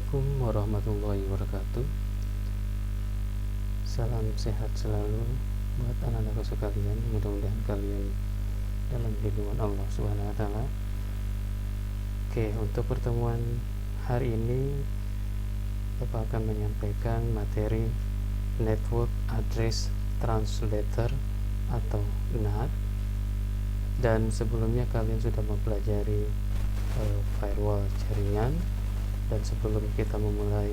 Assalamualaikum warahmatullahi wabarakatuh. Salam sehat selalu buat anak-anakku sekalian. Mudah-mudahan kalian dalam lindungan Allah Subhanahu wa taala. Oke, untuk pertemuan hari ini Bapak akan menyampaikan materi Network Address Translator atau NAT. Dan sebelumnya kalian sudah mempelajari firewall jaringan. Dan sebelum kita memulai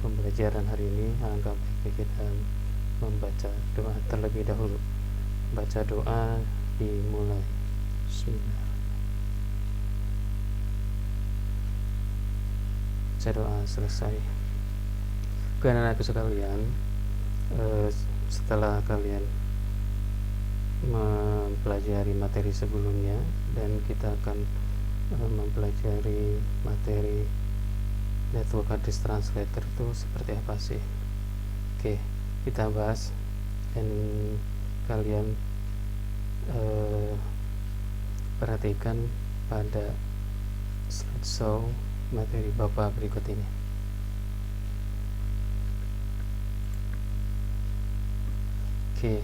pembelajaran hari ini, alangkah baiknya kita membaca doa terlebih dahulu. Baca doa dimulai. Bismillah. Baca doa selesai. Anak-anakku sekalian, setelah kalian mempelajari materi sebelumnya, dan kita akan mempelajari materi Network Address Translator itu seperti apa sih? Oke, kita bahas, dan kalian perhatikan pada slideshow materi Bapak berikut ini. Oke,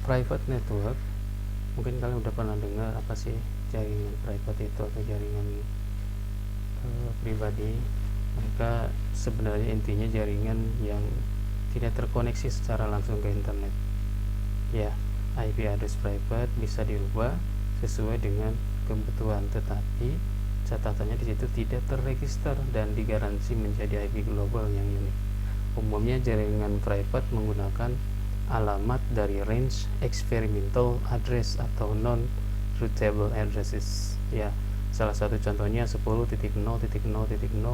private network, mungkin kalian udah pernah dengar apa sih jaringan private itu atau jaringan pribadi. Maka sebenarnya intinya jaringan yang tidak terkoneksi secara langsung ke internet. Ya, IP address private bisa dirubah sesuai dengan kebutuhan, tetapi catatannya di situ tidak terregister dan digaransi menjadi IP global yang unik. Umumnya jaringan private menggunakan alamat dari range experimental address atau non routable addresses. Ya, salah satu contohnya 10.0.0.0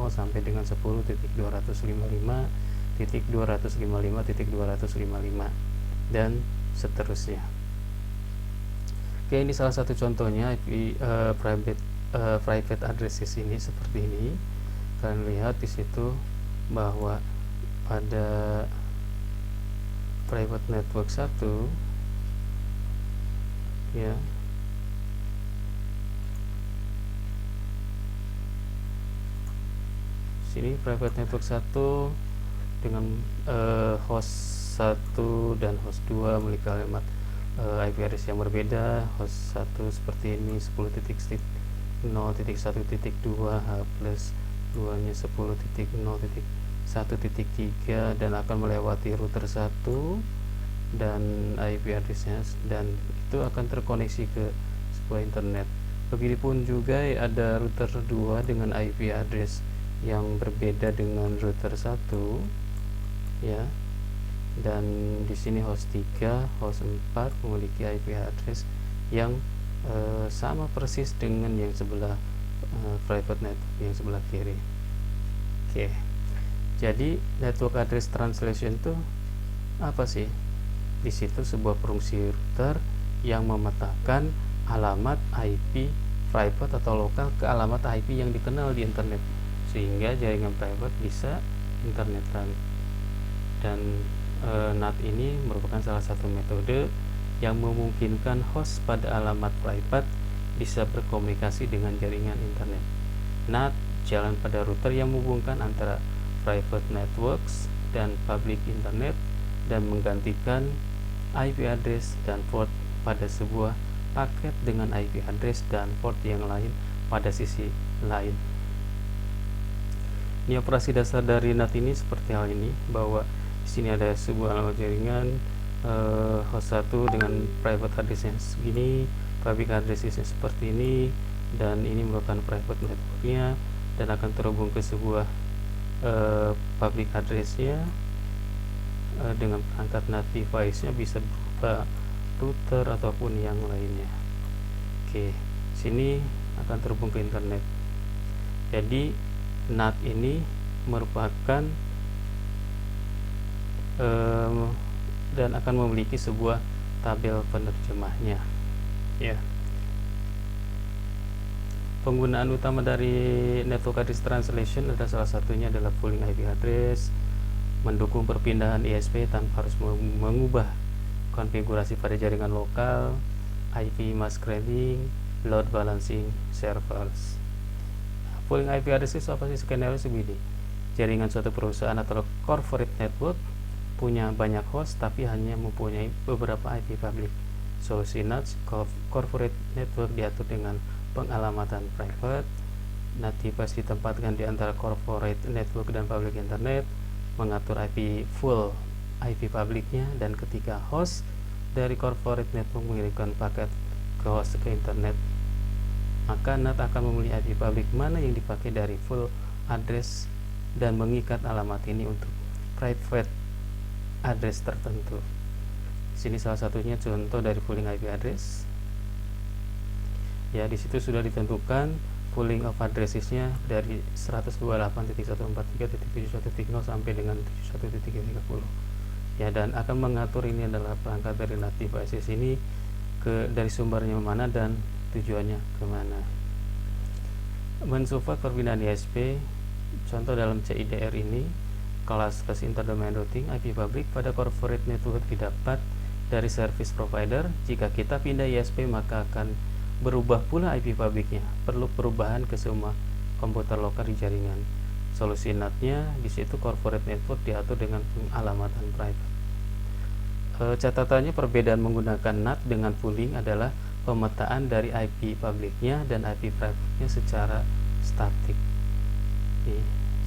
sampai dengan 10.255.255.255 dan seterusnya. Oke, ini salah satu contohnya IP private addresses ini seperti ini. Kalian lihat di situ bahwa pada private network 1 ya, sini private network 1 dengan host 1 dan host 2 memiliki alamat IP address yang berbeda. Host 1 seperti ini 10.0.1.2 H plus 2 nya 10.0.1.3 dan akan melewati router 1 dan IP addressnya, dan itu akan terkoneksi ke sebuah internet. Begitupun juga ada router 2 dengan IP address yang berbeda dengan router 1 ya, dan di sini host 3, host 4 memiliki IP address yang sama persis dengan yang sebelah private network yang sebelah kiri. Oke, jadi network address translation itu apa sih? Di situ sebuah fungsi router yang memetakan alamat IP private atau lokal ke alamat IP yang dikenal di internet, sehingga jaringan private bisa internetan. Dan NAT ini merupakan salah satu metode yang memungkinkan host pada alamat private bisa berkomunikasi dengan jaringan internet. NAT jalan pada router yang menghubungkan antara private networks dan public internet dan menggantikan IP address dan port pada sebuah paket dengan IP address dan port yang lain pada sisi lain. Ini operasi dasar dari NAT ini seperti hal ini, bahwa di sini ada sebuah alamat jaringan host 1 dengan private addressnya segini, public addressnya seperti ini, dan ini merupakan private networknya dan akan terhubung ke sebuah public addressnya dengan perangkat NAT device-nya bisa berupa router ataupun yang lainnya. Oke, sini akan terhubung ke internet. Jadi NAT ini merupakan dan akan memiliki sebuah tabel penerjemahnya ya. Penggunaan utama dari network address translation ada salah satunya adalah pooling IP address, mendukung perpindahan ISP tanpa harus mengubah konfigurasi pada jaringan lokal, IP masquerading, load balancing servers. Pooling IP address itu apa sih? Skenario segini: jaringan suatu perusahaan atau corporate network punya banyak host tapi hanya mempunyai beberapa IP public. Solusi NAT corporate network diatur dengan pengalamatan private. NAT device ditempatkan di antara corporate network dan public internet, mengatur IP full IP publiknya, dan ketika host dari corporate network mengirimkan paket ke host ke internet, maka NAT akan memilih IP publik mana yang dipakai dari full address dan mengikat alamat ini untuk private address tertentu. Sini salah satunya contoh dari pooling IP address. Ya, di situ sudah ditentukan pooling of addressesnya dari 128.143.71.0 sampai dengan 71.330. Ya, dan akan mengatur ini adalah perangkat dari NAT devices ini dari sumbernya mana dan tujuannya kemana. Mensupport perpindahan ISP, contoh dalam CIDR ini, kelas interdomain routing IP public pada corporate network didapat dari service provider. Jika kita pindah ISP, maka akan berubah pula IP publiknya. Perlu perubahan ke semua komputer lokal di jaringan. Solusi NAT-nya di situ corporate network diatur dengan pengalamatan private. Catatannya, perbedaan menggunakan NAT dengan pooling adalah pemetaan dari IP publiknya dan IP private-nya secara statik.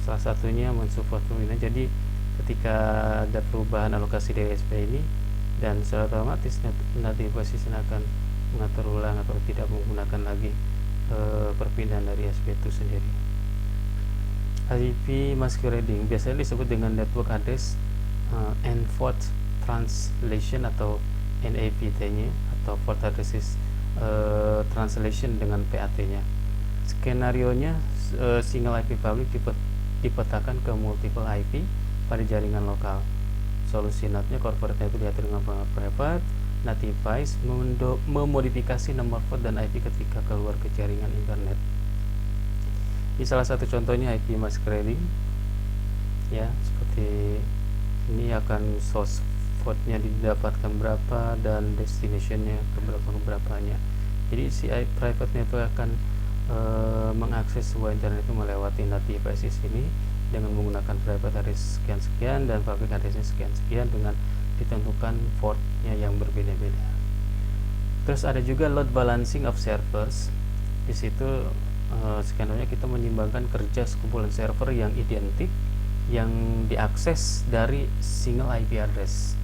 Salah satunya mensupport perpindahan. Jadi ketika ada perubahan alokasi dari ISP ini, dan secara otomatis NAT device akan mengatur ulang atau tidak menggunakan lagi perpindahan dari ISP itu sendiri. IP masquerading biasanya disebut dengan network address enforced translation atau NAPT-nya, atau port addresses translation dengan PAT-nya. Skenarionya, single IP public dipetakan ke multiple IP pada jaringan lokal. Solusi NAT-nya corporate network diatur dengan private. NAT device memodifikasi nomor port dan IP ketika keluar ke jaringan internet. Ini salah satu contohnya IP masquerading. Ya, seperti ini akan source portnya didapatkan berapa dan destinationnya keberapanya. Jadi si private network akan mengakses sebuah internet itu melewati NAT devices ini dengan menggunakan private address sekian-sekian dan public addressnya sekian-sekian dengan ditentukan portnya yang berbeda-beda. Terus ada juga load balancing of servers. Di situ skenario kita menyimbangkan kerja sekumpulan server yang identik yang diakses dari single IP address.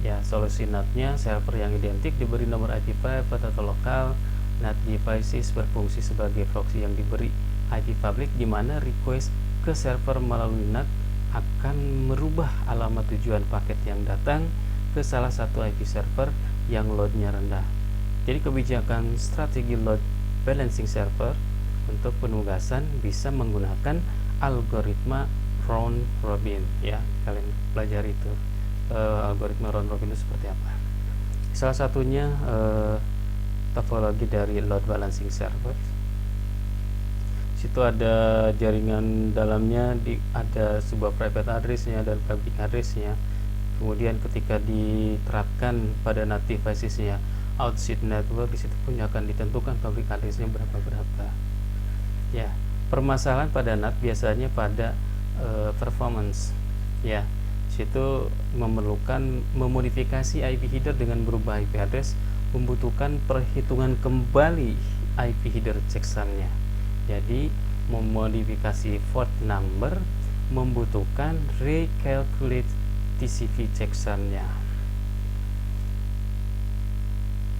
Ya, solusi NAT-nya, server yang identik diberi nomor IP private atau lokal. NAT devices berfungsi sebagai proxy yang diberi IP public, di mana request ke server melalui NAT akan merubah alamat tujuan paket yang datang ke salah satu IP server yang loadnya rendah. Jadi kebijakan strategi load balancing server untuk penugasan bisa menggunakan algoritma round robin. Ya, kalian pelajari itu algoritma round robin itu seperti apa. Salah satunya topologi dari load balancing server. Situ ada jaringan dalamnya, ada sebuah private addressnya dan public addressnya. Kemudian ketika diterapkan pada NAT devices-nya outside network, di situ pun akan ditentukan public addressnya berapa. Ya, permasalahan pada NAT biasanya pada performance. Ya, situ memerlukan memodifikasi IP header dengan berubah IP address, membutuhkan perhitungan kembali IP header checksumnya. Jadi memodifikasi port number membutuhkan recalculate TCP checksumnya.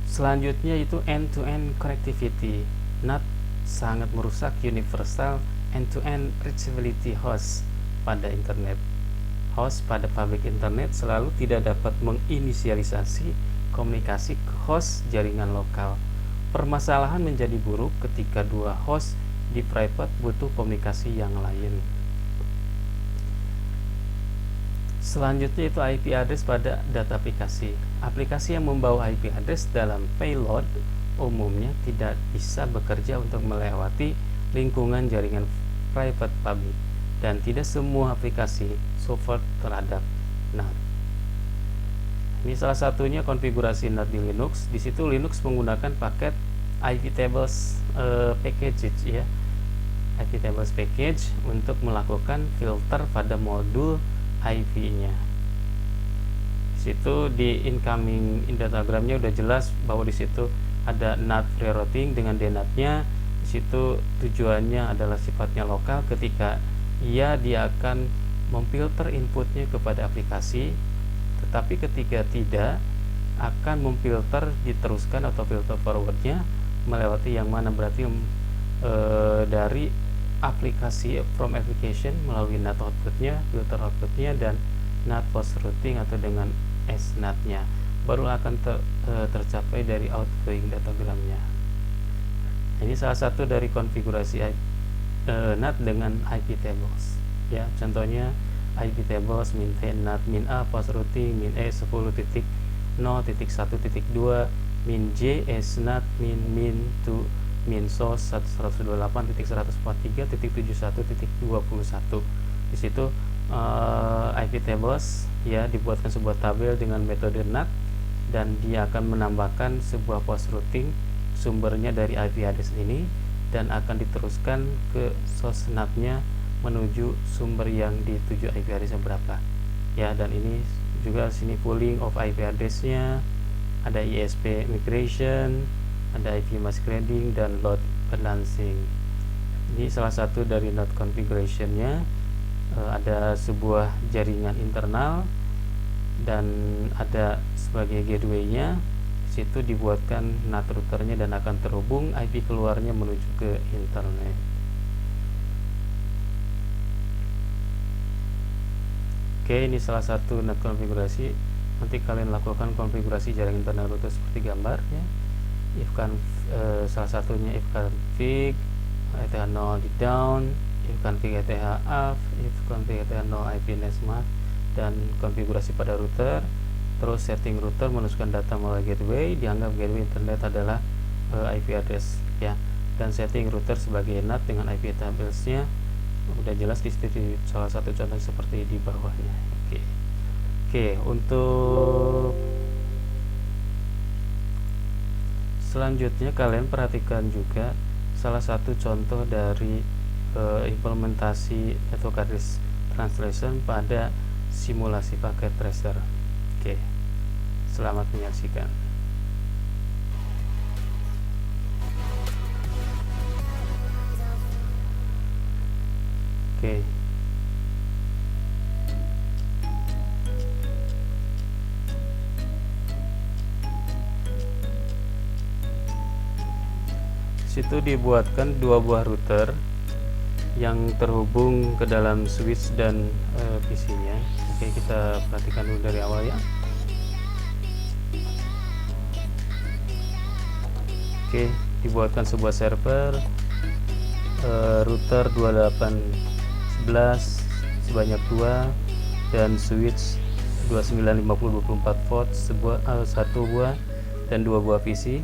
Selanjutnya itu end-to-end connectivity. NAT sangat merusak universal end-to-end reachability host pada internet. Host pada public internet selalu tidak dapat menginisialisasi komunikasi ke host jaringan lokal. Permasalahan menjadi buruk ketika dua host di private butuh komunikasi yang lain. Selanjutnya itu IP address pada data aplikasi. Aplikasi yang membawa IP address dalam payload umumnya tidak bisa bekerja untuk melewati lingkungan jaringan private public, dan tidak semua aplikasi support terhadap NAT. Ini salah satunya konfigurasi NAT di Linux. Di situ Linux menggunakan paket IP tables package ya, IP tables package untuk melakukan filter pada modul IP-nya. Situ di incoming datagramnya udah jelas bahwa di situ ada NAT rerouting dengan DNAT-nya. Di situ tujuannya adalah sifatnya lokal, ketika dia akan memfilter inputnya kepada aplikasi, tetapi ketika tidak akan memfilter diteruskan atau filter forwardnya melewati yang mana, berarti dari aplikasi from application melalui NAT outputnya, filter outputnya, dan NAT post routing atau dengan SNAT-nya baru akan tercapai dari outgoing datagramnya. Ini salah satu dari konfigurasi NAT dengan IP tables ya. Contohnya IP tables min NAT min A post routing min E 10.0.1.2 min J SNAT min to min source 128.143.71.21. Di situ IP tables ya dibuatkan sebuah tabel dengan metode NAT, dan dia akan menambahkan sebuah post routing sumbernya dari IP address ini dan akan diteruskan ke source NAT-nya menuju sumber yang dituju IP address-nya berapa ya. Dan ini juga sini pooling of IP address-nya, ada ISP migration, ada IP masquerading, dan load balancing. Ini salah satu dari NAT configuration-nya. Ada sebuah jaringan internal dan ada sebagai gateway-nya. Situ dibuatkan NAT routernya dan akan terhubung IP keluarnya menuju ke internet. Oke, ini salah satu NAT konfigurasi. Nanti kalian lakukan konfigurasi jaringan internal router seperti gambar ya. If salah satunya if config ETH0 di down, if config ETH up, if config ETH0 IP NetMask, dan konfigurasi pada router. Terus setting router menuliskan data melalui gateway, dianggap gateway internet adalah IP address ya. Dan setting router sebagai NAT dengan IP tablesnya udah jelas di situ, salah satu contoh seperti di bawahnya. Oke, untuk selanjutnya kalian perhatikan juga salah satu contoh dari implementasi network address translation pada simulasi paket tracer. Oke, selamat menyaksikan. Oke, situ dibuatkan dua buah router yang terhubung ke dalam switch dan PC-nya. Oke, kita perhatikan dulu dari awal ya. Oke, dibuatkan sebuah server router 2811 sebanyak 2 dan switch 2950/24 volt satu buah dan dua buah PC,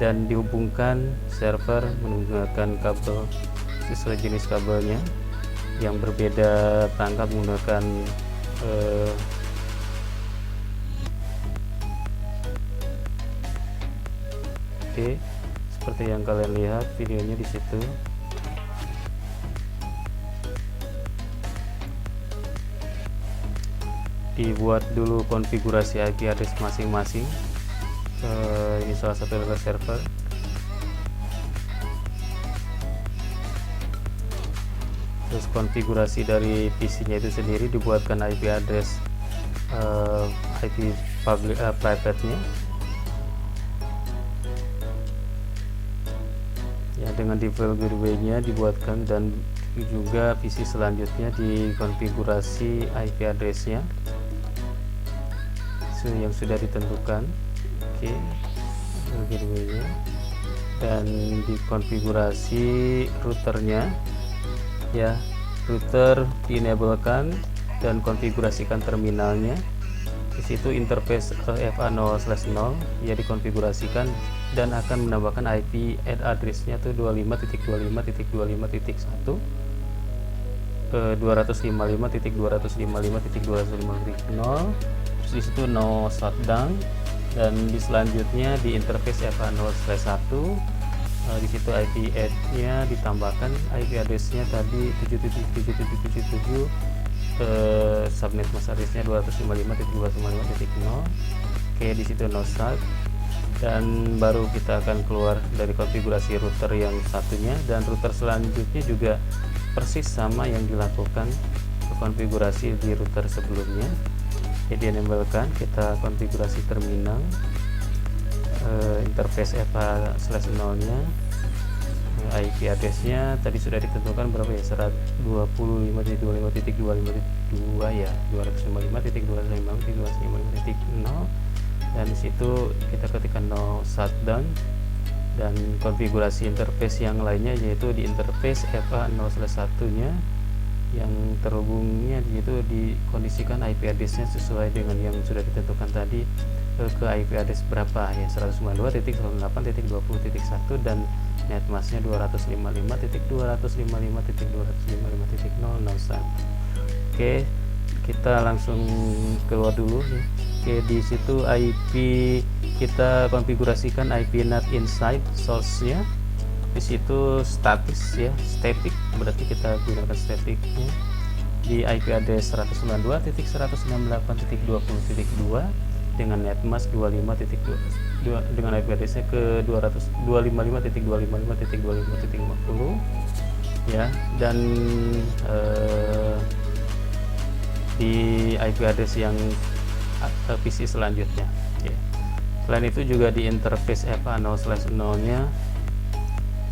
dan dihubungkan server menggunakan kabel sesuai jenis kabelnya yang berbeda perangkat menggunakan oke, seperti yang kalian lihat videonya di situ. Dibuat dulu konfigurasi IP address masing-masing. Ini salah satu adalah server. Terus konfigurasi dari PC-nya itu sendiri dibuatkan IP address IP public private-nya ya, dengan default gateway-nya dibuatkan, dan juga PC selanjutnya dikonfigurasi IP address-nya yang sudah ditentukan. Oke, gateway-nya, dan dikonfigurasi routernya ya. Router di-enablekan dan konfigurasikan terminalnya. Di situ interface FA0/0 ya dikonfigurasikan dan akan menambahkan IP address-nya tuh 25.25.25.1 255.255.255.0. Terus di situ no shutdown, dan di selanjutnya di interface FA0/1 di situ IP add-nya ditambahkan IP address-nya tadi 7.7.7.7, subnet MAC address-nya 255.255.0. Oke, di situ no start, dan baru kita akan keluar dari konfigurasi router yang satunya, dan router selanjutnya juga persis sama yang dilakukan konfigurasi di router sebelumnya. Jadi enablekan, kita konfigurasi terminal, interface FA/0 nya, IP address-nya tadi sudah ditentukan berapa ya, 125.25.25.2 ya, 255.255.255.0, dan disitu kita ketikkan no shutdown, dan konfigurasi interface yang lainnya yaitu di interface FA0/1 nya yang terhubungnya yaitu dikondisikan IP address-nya sesuai dengan yang sudah ditentukan tadi, ke IP address berapa ya, 192.168.20.1, dan netmask-nya 255.255.255.0 no start. Oke, kita langsung keluar dulu ya. Oke, di situ IP kita konfigurasikan IP NAT inside source-nya. Di situ statis ya, static, berarti kita gunakan staticnya di IP address 192.168.20.2 dengan netmask 25.2 dengan IP address-nya ke 255.255.25.50 ya, dan di IP address yang PC selanjutnya ya. Selain itu juga di interface FA0/0 nya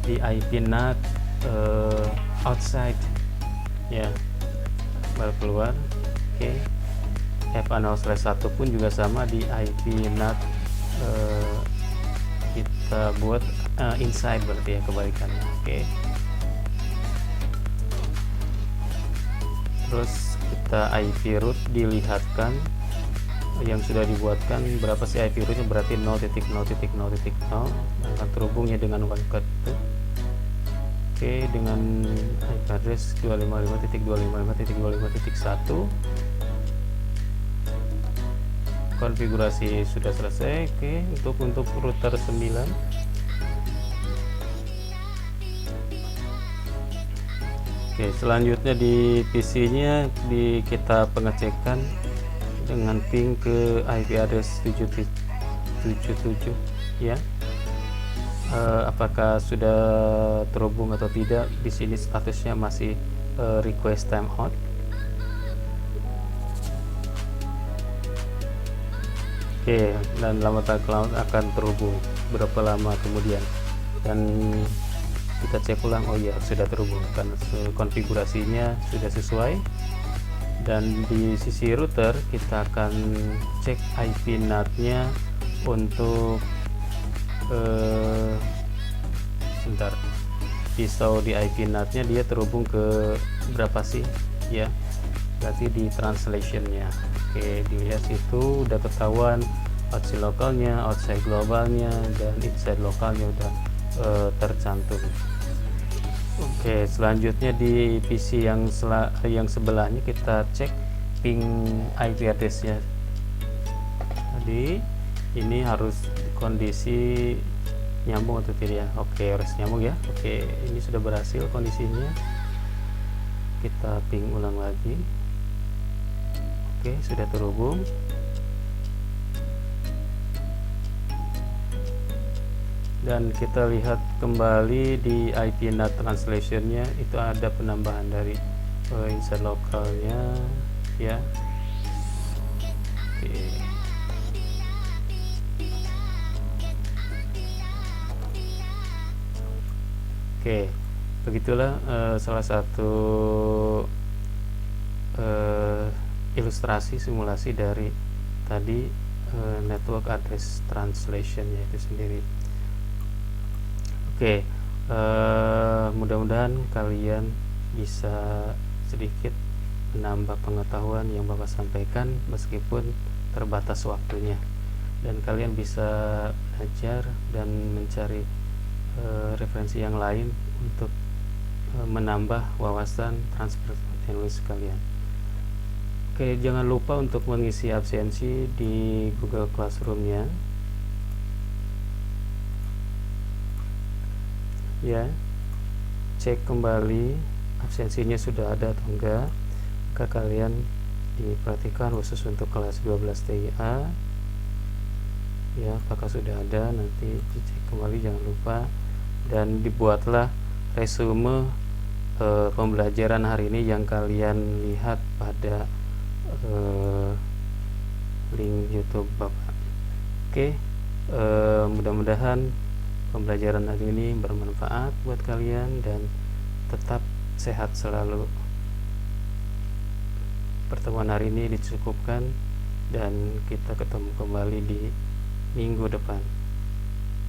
di IP NAT outside ya, baru keluar. Oke, FA0/1 pun juga sama, di IP NAT kita buat inside, berarti ya kebalikannya. Oke, terus kita IP root dilihatkan yang sudah dibuatkan berapa sih IP rootnya, berarti 0.0.0.0 akan terhubungnya dengan wildcard. Oke, dengan IP address 255.255.255.1. konfigurasi sudah selesai. Oke, untuk router 9. Oke, selanjutnya di PC nya kita pengecekan dengan ping ke IP address 777 ya. Apakah sudah terhubung atau tidak? Di sini statusnya masih request timeout. Oke, dan Lamata Cloud akan terhubung berapa lama kemudian, dan kita cek ulang. Oh ya, sudah terhubung karena konfigurasinya sudah sesuai. Dan di sisi router kita akan cek IP NAT-nya untuk sebentar, pisau di IP NAT-nya dia terhubung ke berapa sih ya, berarti di translation-nya. Oke, dilihat situ udah ketahuan outside lokalnya, outside globalnya, dan inside lokalnya udah tercantum. Oke, selanjutnya di PC yang sebelahnya kita cek ping IP address-nya. Jadi ini harus kondisi nyambung atau tidak ya. Oke, harus nyambung ya. Oke, ini sudah berhasil kondisinya. Kita ping ulang lagi. Oke, sudah terhubung. Dan kita lihat kembali di IP NAT translation-nya, itu ada penambahan dari inside lokalnya ya. Oke. Oke, begitulah salah satu ilustrasi simulasi dari tadi network address translation-nya itu sendiri. Oke, mudah-mudahan kalian bisa sedikit menambah pengetahuan yang Bapak sampaikan meskipun terbatas waktunya, dan kalian bisa belajar dan mencari referensi yang lain untuk menambah wawasan transport teknologi kalian. Oke, jangan lupa untuk mengisi absensi di Google Classroom-nya. ya. Cek kembali absensinya sudah ada atau enggak, maka kalian diperhatikan khusus untuk kelas 12 TIA ya, apakah sudah ada, nanti dicek kembali jangan lupa, dan dibuatlah resume pembelajaran hari ini yang kalian lihat pada link YouTube Bapak. Oke, mudah-mudahan pembelajaran hari ini bermanfaat buat kalian dan tetap sehat selalu. Pertemuan hari ini dicukupkan dan kita ketemu kembali di minggu depan.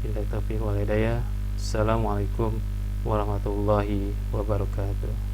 Billahi taufiq wal hidayah. Assalamualaikum warahmatullahi wabarakatuh.